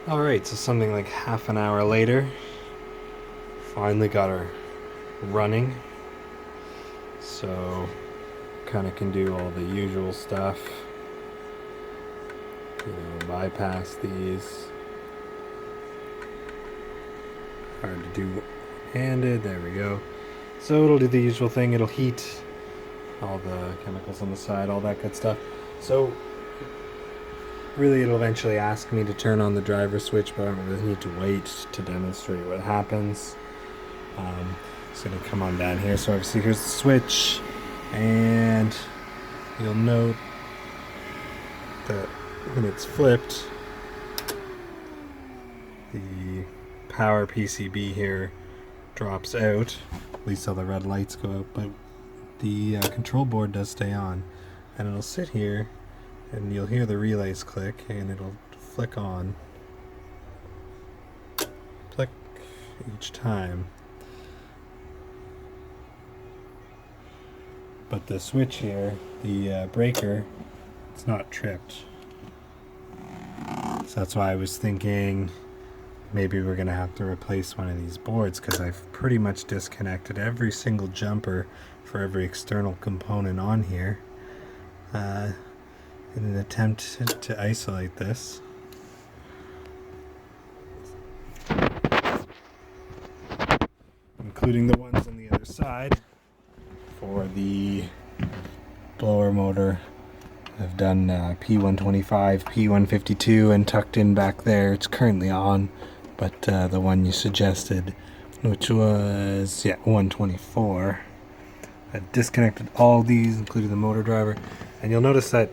Alright, so something like half an hour later, finally got her running. So, kind of can do all the usual stuff. Bypass these. Hard to do handed, there we go. So it'll do the usual thing, it'll heat all the chemicals on the side, all that good stuff. So really it'll eventually ask me to turn on the driver switch, but I don't really need to wait to demonstrate what happens. It's going to come on down here. So obviously here's the switch, and you'll note that when it's flipped, the power PCB here drops out, at least all the red lights go out, but the control board does stay on, and it'll sit here and you'll hear the relays click and it'll flick on, click each time. But the switch here, the breaker, it's not tripped. So that's why I was thinking maybe we're gonna have to replace one of these boards, because I've pretty much disconnected every single jumper for every external component on here in an attempt to isolate this. Including the ones on the other side. For the blower motor, I've done P125, P152, and tucked in back there. It's currently on, but the one you suggested, which was 124, I've disconnected all these, including the motor driver, and you'll notice that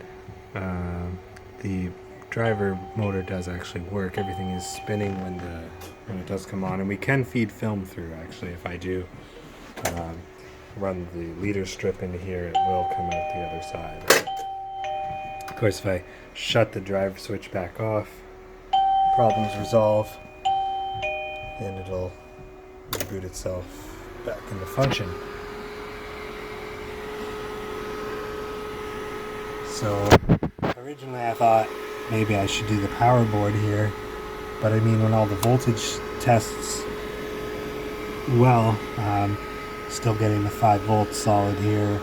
the driver motor does actually work. Everything is spinning when it does come on, and we can feed film through. Actually, if I do run the leader strip into here, it will come out the other side. Of course, if I shut the driver switch back off, problems resolve, and it'll reboot itself back into function. So originally I thought maybe I should do the power board here, but I mean, when all the voltage tests well, still getting the 5 volts solid here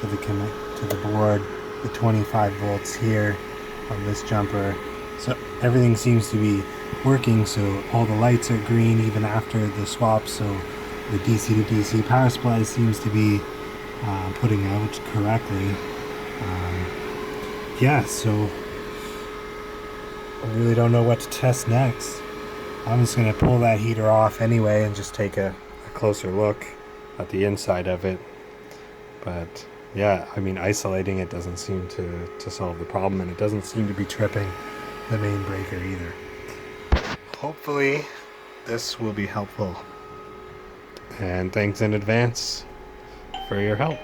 to the board, the 25 volts here on this jumper. So everything seems to be working, so all the lights are green even after the swap, so the DC to DC power supply seems to be putting out correctly. So I really don't know what to test next. I'm just going to pull that heater off anyway and just take a closer look at the inside of it. But yeah, I mean, isolating it doesn't seem to solve the problem, and it doesn't seem to be tripping the main breaker either. Hopefully this will be helpful, and thanks in advance for your help.